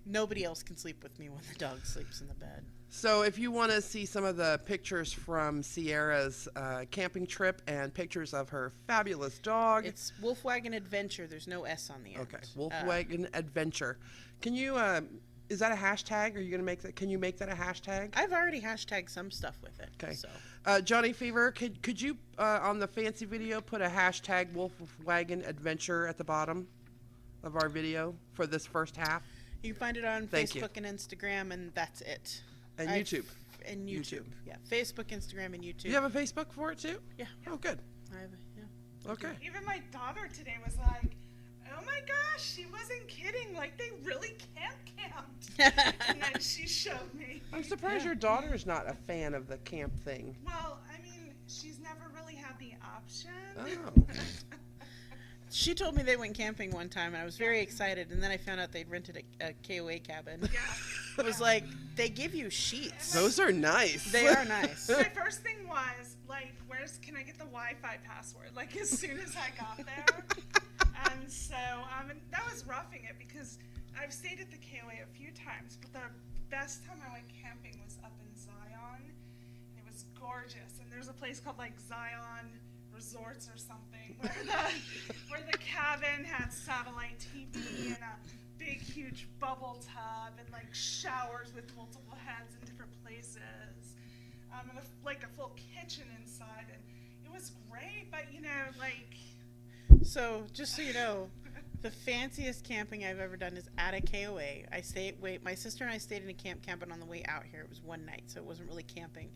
Speaker 3: nobody else can sleep with me when the dog sleeps in the bed.
Speaker 2: So if you want to see some of the pictures from Sierra's camping trip and pictures of her fabulous dog.
Speaker 3: It's Wolfwagon Adventure. There's no S on the end.
Speaker 2: Okay, Wolfwagon Adventure. Can you, is that a hashtag? Are you going to make that, can you make that a hashtag?
Speaker 3: I've already hashtagged some stuff with it.
Speaker 2: Okay.
Speaker 3: So.
Speaker 2: Johnny Fever, could you, on the fancy video, put a hashtag Wolfwagon Adventure at the bottom of our video for this first half?
Speaker 3: You can find it on
Speaker 2: Thank you.
Speaker 3: Facebook and Instagram, and that's it.
Speaker 2: And YouTube.
Speaker 3: And YouTube. Yeah, Facebook, Instagram, and YouTube.
Speaker 2: Do you have a Facebook for it too?
Speaker 3: Yeah.
Speaker 2: Oh, good.
Speaker 3: I have yeah.
Speaker 2: Okay.
Speaker 4: Even my daughter today was like, oh my gosh, she wasn't kidding. Like, they really camped. And then she showed me.
Speaker 2: I'm surprised your daughter is not a fan of the camp thing.
Speaker 4: Well, I mean, she's never really had the option.
Speaker 2: Oh.
Speaker 3: She told me they went camping one time, and I was very excited. And then I found out they'd rented a KOA cabin.
Speaker 4: Yeah.
Speaker 3: It was like, they give you sheets.
Speaker 2: Those are nice.
Speaker 3: They are nice.
Speaker 4: My first thing was, like, can I get the Wi-Fi password? Like, as soon as I got there. And so, and that was roughing it because I've stayed at the KOA a few times, but the best time I went camping was up in Zion. And it was gorgeous. And there's a place called, like, Zion Resorts or something where the cabin had satellite TV and a big huge bubble tub and like showers with multiple heads in different places, and like a full kitchen inside, and it was great. But like,
Speaker 3: So, just so you know, the fanciest camping I've ever done is at a KOA. My sister and I stayed in a cabin on the way out here. It was one night, so it wasn't really camping.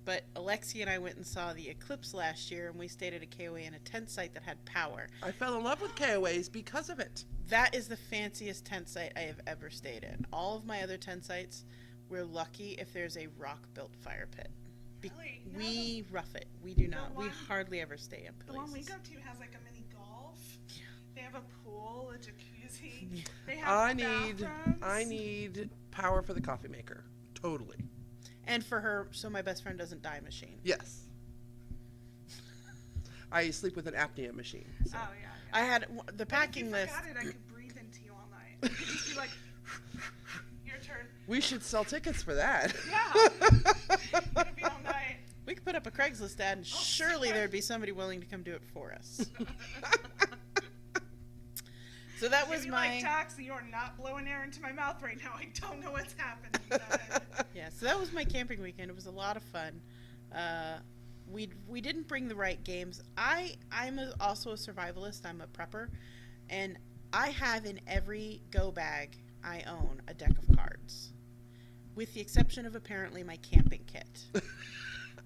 Speaker 3: But Alexia and I went and saw the eclipse last year, and we stayed at a KOA in a tent site that had power.
Speaker 2: I fell in love with KOAs because of it.
Speaker 3: That is the fanciest tent site I have ever stayed in. All of my other tent sites, we're lucky if there's a rock-built fire pit.
Speaker 4: Really? No,
Speaker 3: We rough it. We do not. We
Speaker 4: one-
Speaker 3: hardly ever stay in
Speaker 4: the
Speaker 3: places.
Speaker 4: one we go to has like a mini golf.
Speaker 3: Yeah.
Speaker 4: They have a pool, a jacuzzi.
Speaker 3: Yeah.
Speaker 4: They have
Speaker 2: I
Speaker 4: bathrooms.
Speaker 2: need power for the coffee maker. Totally.
Speaker 3: And for her, so my best friend doesn't die machine.
Speaker 2: Yes. I sleep with an apnea machine. So.
Speaker 4: Oh yeah.
Speaker 3: I had the packing
Speaker 4: If
Speaker 3: list.
Speaker 4: you forgot it, I could breathe into you all night. I could just be like, your turn.
Speaker 2: We should sell tickets for that.
Speaker 4: Yeah. It'd be all night.
Speaker 3: We could put up a Craigslist ad, and surely there'd be somebody willing to come do it for us. So that was
Speaker 4: Maybe
Speaker 3: my
Speaker 4: like Taxi, you're not blowing air into my mouth right now. I don't know what's happening. But
Speaker 3: yeah. So that was my camping weekend. It was a lot of fun. We didn't bring the right games. I'm also a survivalist. I'm a prepper, and I have in every go bag I own a deck of cards, with the exception of apparently my camping kit.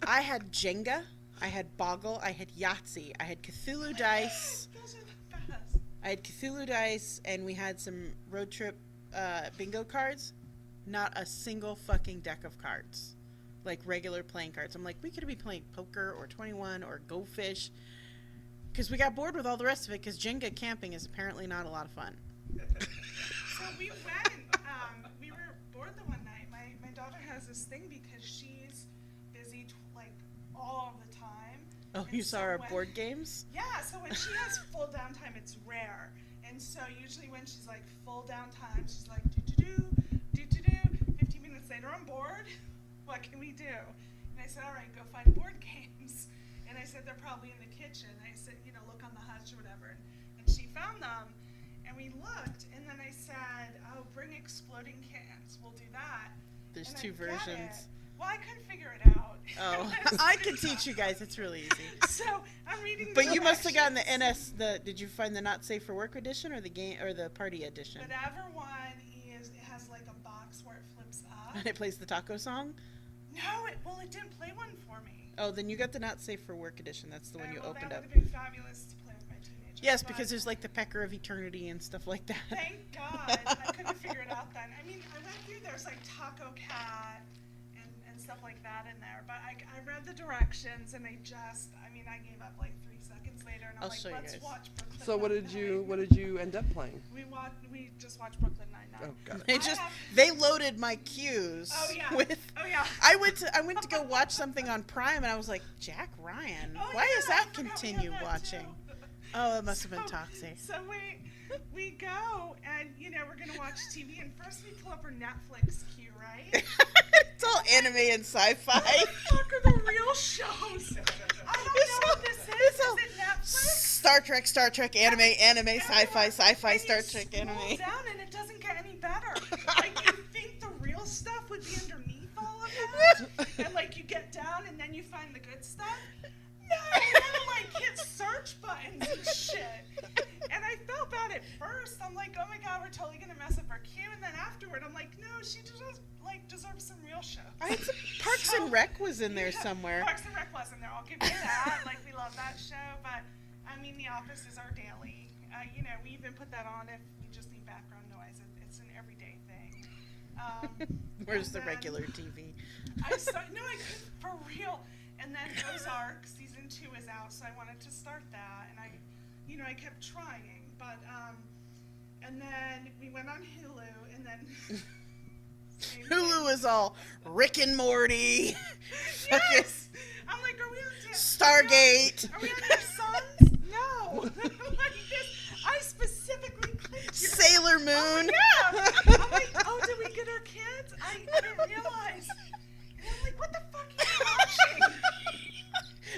Speaker 3: I had Jenga, I had Boggle, I had Yahtzee, I had Cthulhu dice.
Speaker 4: those are the best.
Speaker 3: I had Cthulhu dice, and we had some road trip bingo cards. Not a single fucking deck of cards, like regular playing cards. I'm like, we could be playing poker or 21 or Go Fish. because we got bored with all the rest of it, because Jenga camping is apparently not a lot of fun.
Speaker 4: So we went, we were bored the one night. My daughter has this thing because she's busy like all of the time.
Speaker 3: Oh,
Speaker 4: And
Speaker 3: you saw
Speaker 4: so
Speaker 3: our
Speaker 4: when-
Speaker 3: board games?
Speaker 4: Yeah, so when she has full downtime, it's rare. And so usually when she's like full downtime, she's like, do-do-do. 15 minutes later, I'm bored. What can we do? And I said, all right, go find board games. And I said, they're probably in the kitchen. I said, look on the hutch or whatever. And she found them. And we looked, and then I said, oh, bring exploding cans. We'll do that.
Speaker 3: There's
Speaker 4: And
Speaker 3: two
Speaker 4: I get
Speaker 3: versions.
Speaker 4: it. Well, I couldn't figure it out.
Speaker 3: Oh, I can teach you guys. It's really easy.
Speaker 4: So I'm reading the
Speaker 3: But you must have gotten the
Speaker 4: directions.
Speaker 3: did you find the not safe for work edition or the game or the party edition?
Speaker 4: Whatever one is, it has like a box where it flips up.
Speaker 3: And it plays the taco song?
Speaker 4: No, it didn't play one for me.
Speaker 3: Oh, then you got the not safe for work edition. That's the one you opened up.
Speaker 4: That would have been fabulous to play with my teenagers.
Speaker 3: Yes,
Speaker 4: but
Speaker 3: because there's like the pecker of eternity and stuff like that.
Speaker 4: Thank God. I couldn't figure it out then. I mean, I went through, there's like Taco Cat and stuff like that in there. But I read the directions and I gave up like 3 seconds later. And I'm
Speaker 3: I'll
Speaker 4: like,
Speaker 3: show you
Speaker 4: let's
Speaker 3: guys.
Speaker 4: watch Brooklyn
Speaker 2: So what
Speaker 4: Nine-Nine.
Speaker 2: did you end up playing?
Speaker 4: We just watched Brooklyn Nine-Nine.
Speaker 2: Oh, got it.
Speaker 3: They loaded my queues
Speaker 4: Oh, yeah.
Speaker 3: with
Speaker 4: Oh, yeah.
Speaker 3: I went to go watch something on Prime and I was like, Jack Ryan.
Speaker 4: Oh,
Speaker 3: Why
Speaker 4: yeah,
Speaker 3: is
Speaker 4: I
Speaker 3: that
Speaker 4: forgot we had
Speaker 3: continue
Speaker 4: that,
Speaker 3: watching?
Speaker 4: too.
Speaker 3: Oh, that must have been toxic.
Speaker 4: So we go and we're gonna watch TV and first we pull up our Netflix queue, right?
Speaker 3: It's all anime and sci-fi.
Speaker 4: What the fuck are the real shows? I don't know what this is.
Speaker 3: It's all
Speaker 4: Is it Netflix?
Speaker 3: Star Trek, anime, sci-fi, sci-fi,
Speaker 4: And
Speaker 3: Star
Speaker 4: you
Speaker 3: Trek,
Speaker 4: scroll
Speaker 3: anime.
Speaker 4: down and it doesn't get any better. Like you think the real stuff would be underneath all of that, and like you get down and then you find the good stuff. No, you gotta like hit search buttons and shit. And I felt bad at first. I'm like, oh my god, we're totally gonna mess up our queue. And then afterward, I'm like, no, she just deserves some real show.
Speaker 3: Parks and Rec was in there
Speaker 4: Yeah,
Speaker 3: somewhere.
Speaker 4: Parks and Rec was in there. I'll give you that. Like we love that show, but I mean, The Office is our daily. We even put that on if we just need background noise. It's an everyday thing.
Speaker 3: Where's
Speaker 4: and
Speaker 3: the
Speaker 4: then
Speaker 3: regular TV?
Speaker 4: I could for real. And then Ozark season 2 is out, so I wanted to start that, and I kept trying, but and then we went on Hulu, and then
Speaker 3: Hulu is all Rick and Morty.
Speaker 4: Yes, I'm like, are we on
Speaker 3: Stargate.
Speaker 4: Are we on your sons? No, like this. I specifically clicked here.
Speaker 3: Sailor Moon.
Speaker 4: Yeah. I'm like, oh, did we get our kids? I didn't realize. And I'm like, what the fuck are you watching?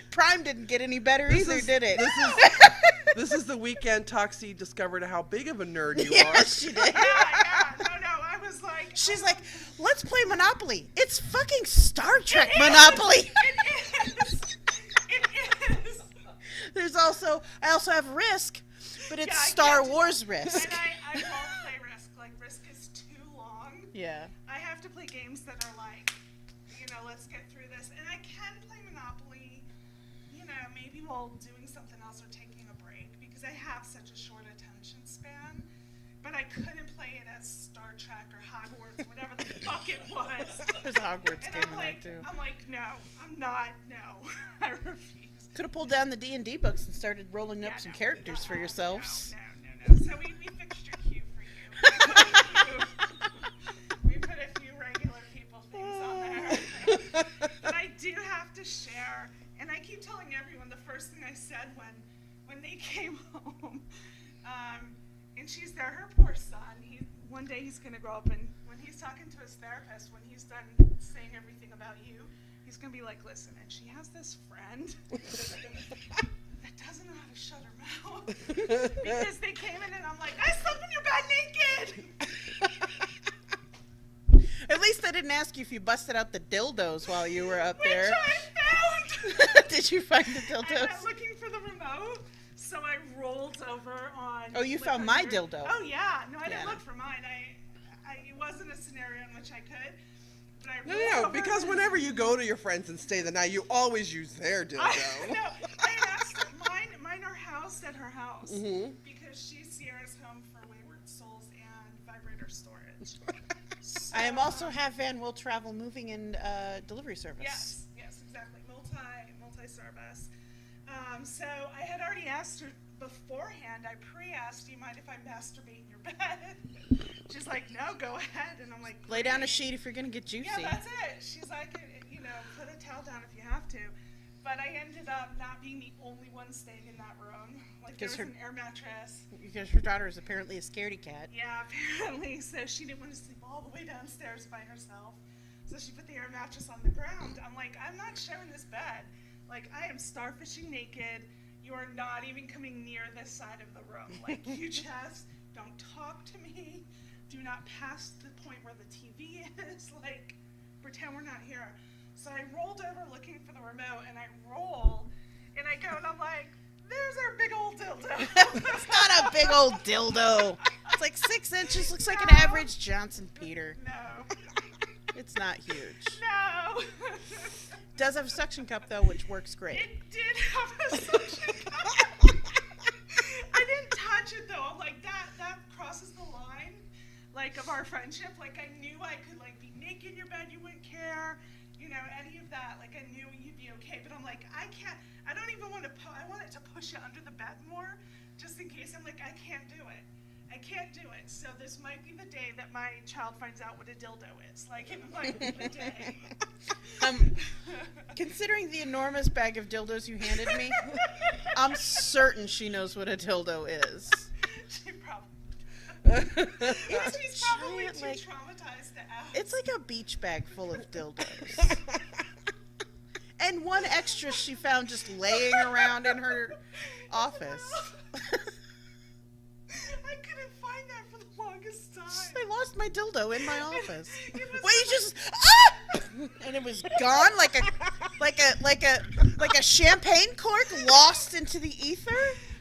Speaker 3: Prime didn't get any better either, did it?
Speaker 2: This is the weekend Toxie discovered how big of a nerd you are.
Speaker 3: Yes, she did.
Speaker 4: Yeah, no, I was like.
Speaker 3: She's like, let's play Monopoly. It's fucking Star Trek Monopoly.
Speaker 4: It is. It is.
Speaker 3: I also have Risk, but it's
Speaker 4: Yeah, I
Speaker 3: Star
Speaker 4: can't do
Speaker 3: Wars
Speaker 4: And
Speaker 3: Risk.
Speaker 4: I won't play Risk. Like, Risk is too long.
Speaker 3: Yeah.
Speaker 4: I have to play games that are like, let's get through this. And I can play Monopoly, maybe while doing something else or taking a break because I have such a short attention span. But I couldn't play it as Star Trek or Hogwarts, whatever the fuck it was.
Speaker 3: There's a Hogwarts
Speaker 4: And
Speaker 3: game
Speaker 4: I'm
Speaker 3: in
Speaker 4: like,
Speaker 3: there too.
Speaker 4: no, I'm not, no. I refuse.
Speaker 3: Could have pulled down the D&D books and started rolling up
Speaker 4: Yeah,
Speaker 3: some
Speaker 4: no,
Speaker 3: characters for yourselves.
Speaker 4: No. So we fixed your queue for you. We put a few regular people things on there. But I do have to share, and I keep telling everyone the first thing I said when they came home, and she's there, her poor son, one day he's going to grow up, and when he's talking to his therapist, when he's done saying everything about you, he's going to be like, listen, and she has this friend that doesn't know how to shut her mouth. Because they came in and I'm like, I slept in your bed naked!
Speaker 3: At least I didn't ask you if you busted out the dildos while you were up
Speaker 4: Which
Speaker 3: there.
Speaker 4: I found!
Speaker 3: Did you find the
Speaker 4: I
Speaker 3: dildos?
Speaker 4: went looking for the remote, so I rolled over on...
Speaker 3: Oh, you found my dildo.
Speaker 4: Oh, yeah. No, I didn't
Speaker 3: Yeah.
Speaker 4: look for mine. It wasn't a scenario in which I could. But I
Speaker 2: No,
Speaker 4: rolled over
Speaker 2: because whenever you go to your friends and stay the night, you always use their dildo.
Speaker 4: I asked her, mine are housed at her house
Speaker 2: Mhm.
Speaker 4: because she's Sierra's home for wayward souls and vibrator storage.
Speaker 3: I am also have Van Will Travel moving and delivery service.
Speaker 4: Yes, exactly. Multi-service. So I had already asked her beforehand. I pre-asked, do you mind if I masturbate in your bed? She's like, no, go ahead. And I'm like,
Speaker 3: Lay down a sheet if you're going to get juicy.
Speaker 4: yeah, that's it. She's like, put a towel down if you have to. But I ended up not being the only one staying in that room. Like, there was an air mattress.
Speaker 3: Because her daughter is apparently a scaredy cat.
Speaker 4: Yeah, apparently. So she didn't want to sleep all the way downstairs by herself. So she put the air mattress on the ground. I'm like, I'm not sharing this bed. Like, I am starfishing naked. You are not even coming near this side of the room. Like, you just don't talk to me. Do not pass the point where the TV is. Like, pretend we're not here. So I rolled over looking for the remote, and I roll, and I go, and I'm like, there's our big old dildo.
Speaker 3: It's not a big old dildo. It's like 6 inches. Looks like an average Johnson Peter.
Speaker 4: No.
Speaker 3: It's not huge.
Speaker 4: No.
Speaker 3: Does have a suction cup, though, which works great.
Speaker 4: It did have a suction cup. I didn't touch it, though. I'm like, that crosses the line, like, of our friendship. Like, I knew I could, like, be naked in your bed. You wouldn't care. Any of that. Like, I knew you'd be okay. But I'm like, I can't. I don't even want to I want it to push it under the bed more, just in case. I'm like, I can't do it. I can't do it. So this might be the day that my child finds out what a dildo is. Like, it might be the day.
Speaker 3: Considering the enormous bag of dildos you handed me, I'm certain she knows what a dildo is.
Speaker 4: She probably she's probably
Speaker 3: Giant,
Speaker 4: too
Speaker 3: like,
Speaker 4: traumatized to ask.
Speaker 3: It's like a beach bag full of dildos. And one extra she found just laying around in her office.
Speaker 4: I couldn't find that for the longest time.
Speaker 3: I lost my dildo in my office.
Speaker 4: It was
Speaker 3: Wait, you just and it was gone like a champagne cork lost into the ether.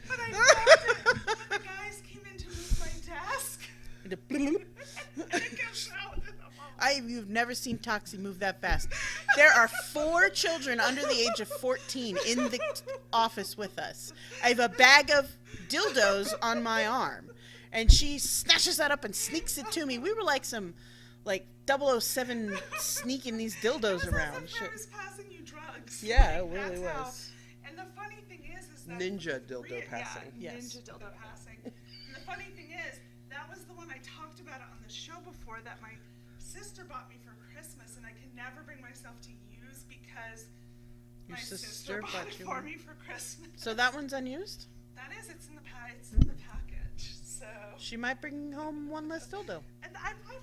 Speaker 4: But I grabbed it when the guys came in to move my desk. And it goes out in the moment.
Speaker 3: You've never seen Toxie move that fast. There are 4 children under the age of 14 in the office with us. I have a bag of dildos on my arm, and she snatches that up and sneaks it to me. We were like some 007 sneaking these dildos around.
Speaker 4: As if I was passing you drugs.
Speaker 3: Yeah, it
Speaker 4: Like,
Speaker 3: really
Speaker 4: that's
Speaker 3: was.
Speaker 4: And the funny thing is that
Speaker 2: Ninja dildo passing.
Speaker 4: Yeah,
Speaker 3: Yes.
Speaker 4: ninja dildo passing. And the funny thing is, that was the one I talked about on the show before that my sister bought me for Christmas, and I can never bring myself to use because
Speaker 3: Your
Speaker 4: my
Speaker 3: sister
Speaker 4: bought
Speaker 3: bought
Speaker 4: it
Speaker 3: you
Speaker 4: for
Speaker 3: one?
Speaker 4: me for Christmas.
Speaker 3: So that one's unused?
Speaker 4: That is, it's in the package. So.
Speaker 3: She might bring home one less dildo.
Speaker 4: And I probably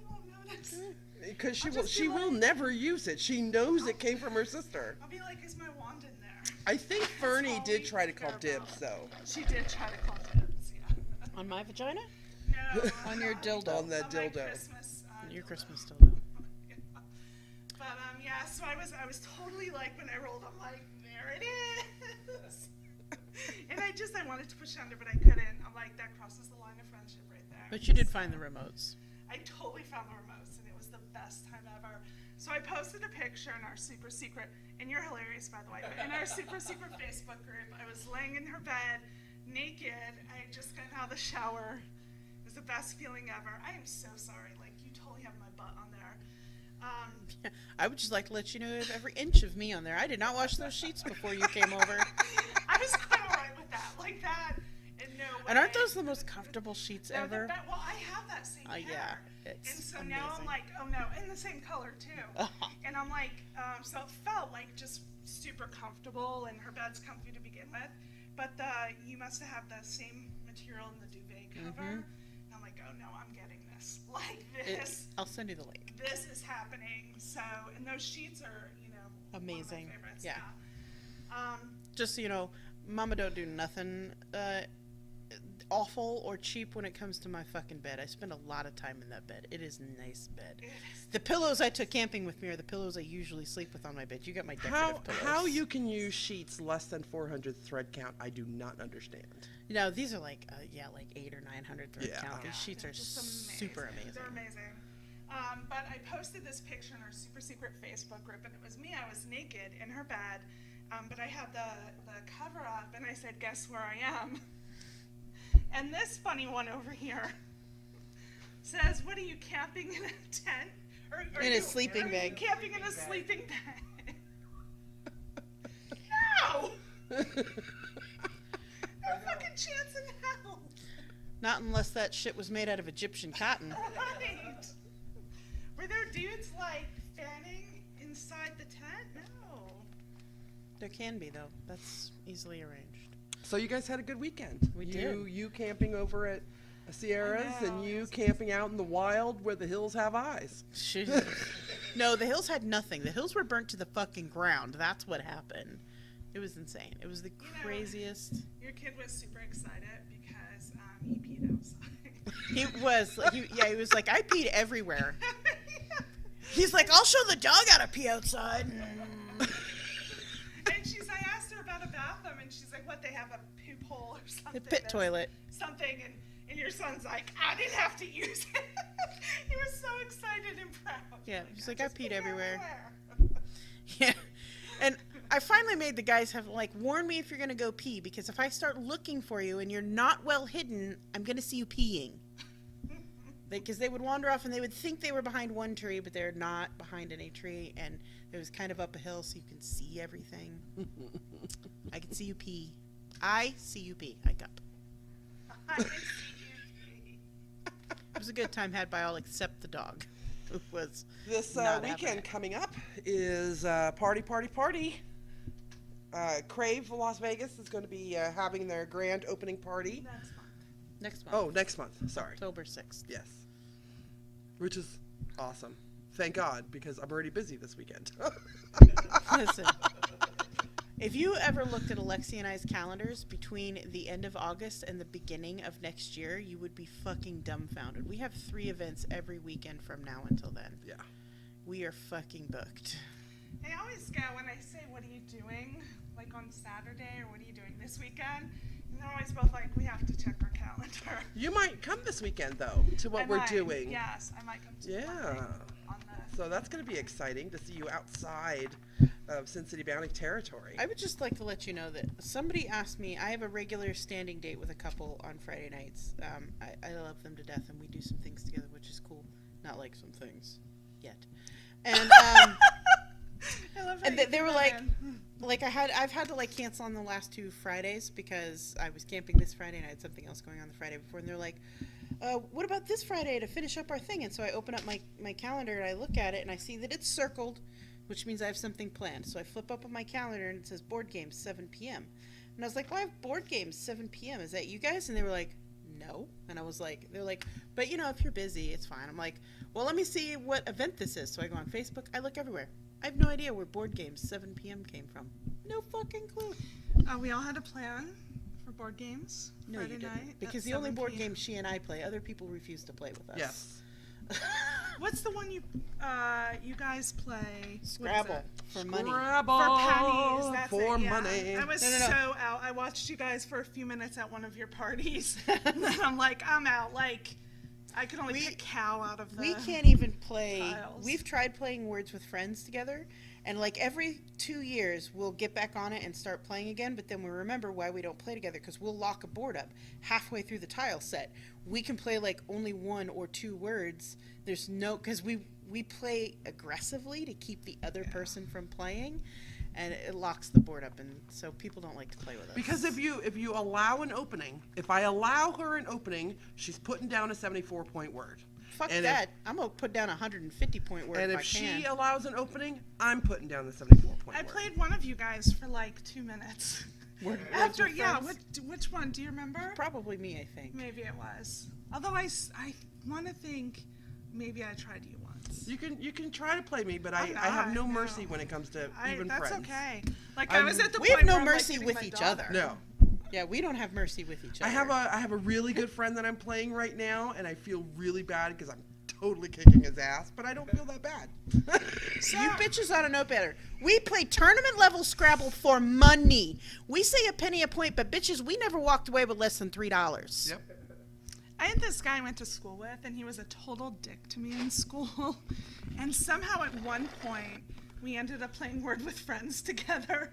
Speaker 4: won't notice.
Speaker 2: Because
Speaker 4: I'll just
Speaker 2: she
Speaker 4: be
Speaker 2: will
Speaker 4: like-
Speaker 2: never use it. She knows it came from her sister.
Speaker 4: I'll be like, is my wand in there?
Speaker 2: I think Fernie
Speaker 4: all
Speaker 2: did
Speaker 4: we
Speaker 2: try to call
Speaker 4: care
Speaker 2: dibs,
Speaker 4: about.
Speaker 2: though.
Speaker 4: She did try to call dibs, yeah.
Speaker 3: On my vagina?
Speaker 4: No.
Speaker 3: On your dildo.
Speaker 2: On that
Speaker 4: On my
Speaker 2: dildo.
Speaker 4: Christmas,
Speaker 3: Your Christmas dildo.
Speaker 4: But yeah, so I was totally like, when I rolled, I'm like, there it is. And I wanted to push under, but I couldn't. I'm like, that crosses the line of friendship right there.
Speaker 3: But you did find the remotes.
Speaker 4: I totally found the remotes, and it was the best time ever. So I posted a picture in our super secret, and you're hilarious, by the way, but in our super secret Facebook group, I was laying in her bed, naked. I had just gotten out of the shower. It was the best feeling ever. I am so sorry. Like, you totally have my butt on there.
Speaker 3: I would just like to let you know you have every inch of me on there. I did not wash those sheets before you came over.
Speaker 4: I was quite alright with that. Like that, and no way.
Speaker 3: And aren't those the most comfortable sheets
Speaker 4: They're the
Speaker 3: ever?
Speaker 4: well, I have that same hair.
Speaker 3: Yeah, it's
Speaker 4: And so
Speaker 3: amazing.
Speaker 4: now I'm like, oh no, and the same color too. And I'm like, so it felt like just super comfortable, and her bed's comfy to begin with. But you must have the same material in the duvet cover. And I'm like, oh no, I'm getting this. Like this.
Speaker 3: I'll send you the link.
Speaker 4: This is happening. So, and those sheets are,
Speaker 3: Amazing.
Speaker 4: one of my favorites.
Speaker 3: Yeah.
Speaker 4: Yeah.
Speaker 3: Just so you know, Mama don't do nothing awful or cheap when it comes to my fucking bed. I spend a lot of time in that bed. It is a nice bed.
Speaker 4: It is.
Speaker 3: The pillows I took camping with me are the pillows I usually sleep with on my bed. You got my decorative pillows.
Speaker 2: How you can use sheets less than 400 thread count, I do not understand.
Speaker 3: You know, these are like 800 or 900 thread
Speaker 2: Yeah.
Speaker 3: count. These sheets
Speaker 4: They're
Speaker 3: are
Speaker 4: just
Speaker 3: super amazing.
Speaker 4: They're amazing. But I posted this picture in our super secret Facebook group, and it was me. I was naked in her bed, but I had the cover up, and I said, guess where I am? And this funny one over here says, what are you, camping in a tent? Or
Speaker 3: In a sleeping bag.
Speaker 4: Camping in a sleeping bag. No! fucking chance in hell.
Speaker 3: Not unless that shit was made out of Egyptian cotton.
Speaker 4: Right. Were there dudes like fanning inside the tent? No.
Speaker 3: There can be, though. That's easily arranged.
Speaker 2: So you guys had a good weekend.
Speaker 3: We did.
Speaker 2: You camping over at Sierras and you camping out in the wild where the hills have eyes.
Speaker 3: No, the hills had nothing. The hills were burnt to the fucking ground. That's what happened. It was insane. It was the craziest.
Speaker 4: Your kid was super excited because he peed outside.
Speaker 3: He was like, I peed everywhere. He's like, I'll show the dog how to pee outside.
Speaker 4: And I asked her about a bathroom, and she's like, what, they have a poop hole or something?
Speaker 3: The pit toilet.
Speaker 4: Something, and your son's like, I didn't have to use it. He was so excited and proud.
Speaker 3: Yeah, he's like, I peed everywhere. Yeah. And I finally made the guys have, like, warn me if you're going to go pee, because if I start looking for you and you're not well hidden, I'm going to see you peeing. Because they would wander off and they would think they were behind one tree, but they're not behind any tree, and it was kind of up a hill so you can see everything. I can see you pee. I see you pee. Hike up.
Speaker 4: I see you pee.
Speaker 3: It was a good time had by all except the dog. It was
Speaker 2: This
Speaker 3: not
Speaker 2: weekend
Speaker 3: having it.
Speaker 2: coming up is party. Crave Las Vegas is going to be having their grand opening party.
Speaker 3: Next month.
Speaker 2: Oh, next month. Sorry.
Speaker 3: October 6th.
Speaker 2: Yes. Which is awesome. Thank God, because I'm already busy this weekend.
Speaker 3: Listen, if you ever looked at Alexi and I's calendars between the end of August and the beginning of next year, you would be fucking dumbfounded. We have 3 events every weekend from now until then.
Speaker 2: Yeah.
Speaker 3: We are fucking booked.
Speaker 4: I always go when I say, what are you doing? Like on Saturday, or what are you doing this weekend? And they're always both like, we have to check our calendar.
Speaker 2: You might come this weekend, though, to what we're doing.
Speaker 4: Yes, I might come to
Speaker 2: Yeah.
Speaker 4: on the...
Speaker 2: So that's going to be exciting to see you outside of SinCityBounty territory.
Speaker 3: I would just like to let you know that somebody asked me, I have a regular standing date with a couple on Friday nights. I love them to death, and we do some things together, which is cool. Not like some things yet. And
Speaker 4: I love
Speaker 3: and they were like I've had to like cancel on the last 2 Fridays because I was camping this Friday and I had something else going on the Friday before, and they're like, what about this Friday to finish up our thing? And so I open up my calendar and I look at it and I see that it's circled, which means I have something planned. So I flip up on my calendar and it says board games 7 p.m. And I was like, well, I have board games 7 p.m. Is that you guys? And they were like, no. And I was like, they're like, but if you're busy, it's fine. I'm like, well, let me see what event this is. So I go on Facebook. I look everywhere. I have no idea where board games 7 p.m. came from. No fucking clue.
Speaker 4: we all had a plan for board games
Speaker 3: No,
Speaker 4: Friday
Speaker 3: you didn't.
Speaker 4: night.
Speaker 3: Because
Speaker 4: at
Speaker 3: the only
Speaker 4: 7
Speaker 3: board
Speaker 4: p.m.
Speaker 3: game she and I play, other people refuse to play with us.
Speaker 2: Yes.
Speaker 4: What's the one you guys play?
Speaker 3: Scrabble
Speaker 4: What is
Speaker 3: for money.
Speaker 2: Scrabble
Speaker 4: For pennies. That's
Speaker 2: for
Speaker 4: it, yeah.
Speaker 2: money.
Speaker 4: I was
Speaker 3: No.
Speaker 4: so out. I watched you guys for a few minutes at one of your parties. And then I'm like, I'm out. Like, I can only pick cow out of the...
Speaker 3: We can't even play.
Speaker 4: tiles.
Speaker 3: We've tried playing Words with Friends together, and like every 2 years we'll get back on it and start playing again, but then we remember why we don't play together, because we'll lock a board up halfway through the tile set. We can play like only 1 or 2 words. There's no, because we play aggressively to keep the other person from playing, and it locks the board up, and so people don't like to play with us.
Speaker 2: Because if you allow an opening, if I allow her an opening, she's putting down a 74-point word.
Speaker 3: Fuck
Speaker 2: and
Speaker 3: that. I'm going to put down a 150-point word
Speaker 2: And
Speaker 3: if
Speaker 2: if
Speaker 3: I can.
Speaker 2: she allows an opening, I'm putting down the 74-point
Speaker 4: I
Speaker 2: word.
Speaker 4: played one of you guys for like 2 minutes.
Speaker 3: Words
Speaker 4: After,
Speaker 3: with
Speaker 4: yeah,
Speaker 3: Friends?
Speaker 4: which one? Do you remember?
Speaker 3: Probably me, I think.
Speaker 4: Maybe it was. Although I want to think maybe I tried you once.
Speaker 2: You can try to play me, but I
Speaker 4: I'm
Speaker 2: have no
Speaker 4: not,
Speaker 2: mercy
Speaker 4: no.
Speaker 2: when it comes to even
Speaker 4: That's
Speaker 2: friends.
Speaker 4: okay. Like I was at the
Speaker 3: We
Speaker 4: point
Speaker 3: have no
Speaker 4: where I'm, like,
Speaker 3: mercy
Speaker 4: getting
Speaker 3: with
Speaker 4: my
Speaker 3: each
Speaker 4: dog.
Speaker 3: other.
Speaker 2: No.
Speaker 3: Yeah, we don't have mercy with each other.
Speaker 2: I have a really good friend that I'm playing right now, and I feel really bad because I'm totally kicking his ass, but I don't feel that bad.
Speaker 3: You bitches ought to know better. We play tournament level Scrabble for money. We say a penny a point, but bitches, we never walked away with less than $3.
Speaker 2: Yep.
Speaker 4: I had this guy I went to school with, and he was a total dick to me in school. And somehow at one point, we ended up playing Word with Friends together.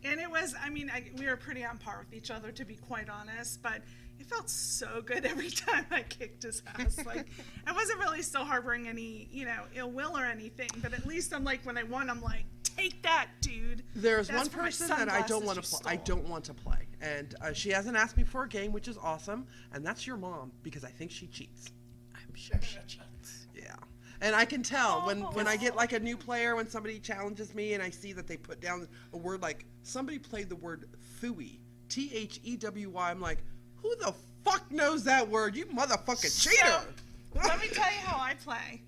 Speaker 4: And it was, we were pretty on par with each other, to be quite honest, but it felt so good every time I kicked his ass. Like, I wasn't really still harboring any, ill will or anything, but at least I'm like, when I won, I'm like, take that, dude.
Speaker 2: There's
Speaker 4: That's
Speaker 2: one
Speaker 4: for my
Speaker 2: person that I don't
Speaker 4: sunglasses
Speaker 2: want
Speaker 4: you
Speaker 2: to play. I
Speaker 4: stole.
Speaker 2: don't want to play, and she hasn't asked me for a game, which is awesome. And that's your mom, because I think she cheats.
Speaker 1: I'm sure she cheats.
Speaker 2: Yeah, and I can tell when I get like a new player, when somebody challenges me, and I see that they put down a word like somebody played the word Thewy, Thewy. I'm like, who the fuck knows that word? You motherfucking cheater!
Speaker 4: So, let me tell you how I play.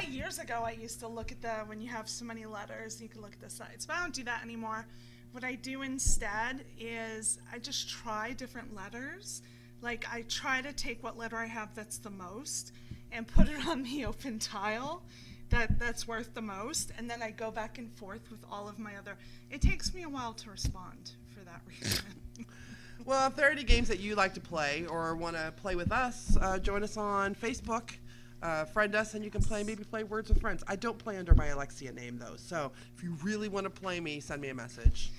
Speaker 4: Years ago, I used to look at when you have so many letters, you can look at the sides. But I don't do that anymore. What I do instead is I just try different letters. Like, I try to take what letter I have that's the most and put it on the open tile that's worth the most. And then I go back and forth with all of my other. It takes me a while to respond for that reason.
Speaker 2: Well, if there are any games that you like to play or want to play with us, join us on Facebook. Friend us, and you can maybe play Words with Friends. I don't play under my Alexia name, though, so if you really want to play me, send me a message.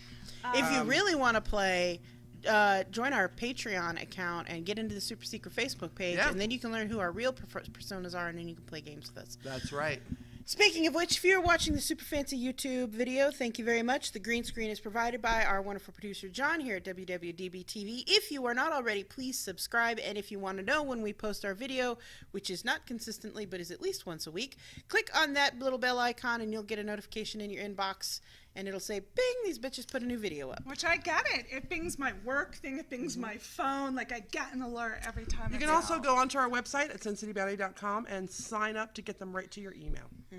Speaker 3: If you really want to play, join our Patreon account and get into the super secret Facebook page,
Speaker 2: Yeah.
Speaker 3: and then you can learn who our real personas are, and then you can play games with us.
Speaker 2: That's right.
Speaker 3: Speaking of which, if you're watching the super fancy YouTube video, thank you very much. The green screen is provided by our wonderful producer, John, here at WWDB-TV. If you are not already, please subscribe. And if you want to know when we post our video, which is not consistently, but is at least once a week, click on that little bell icon and you'll get a notification in your inbox. And it'll say, bing, these bitches put a new video up.
Speaker 4: Which I get it. It bings my work thing. It bings my phone. Like, I get an alert every time.
Speaker 2: You can also go onto our website at SinCityBounty.com and sign up to get them right to your email. So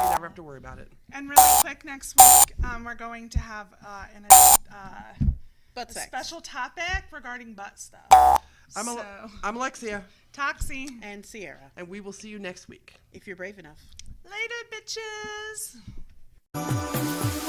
Speaker 2: you never have to worry about it.
Speaker 4: And really quick, next week, we're going to have
Speaker 3: Butt
Speaker 4: a
Speaker 3: sex.
Speaker 4: special topic regarding butt stuff.
Speaker 2: I'm Alexia,
Speaker 4: Toxie.
Speaker 3: And Sierra,
Speaker 2: and we will see you next week.
Speaker 3: if you're brave enough.
Speaker 4: Later, bitches.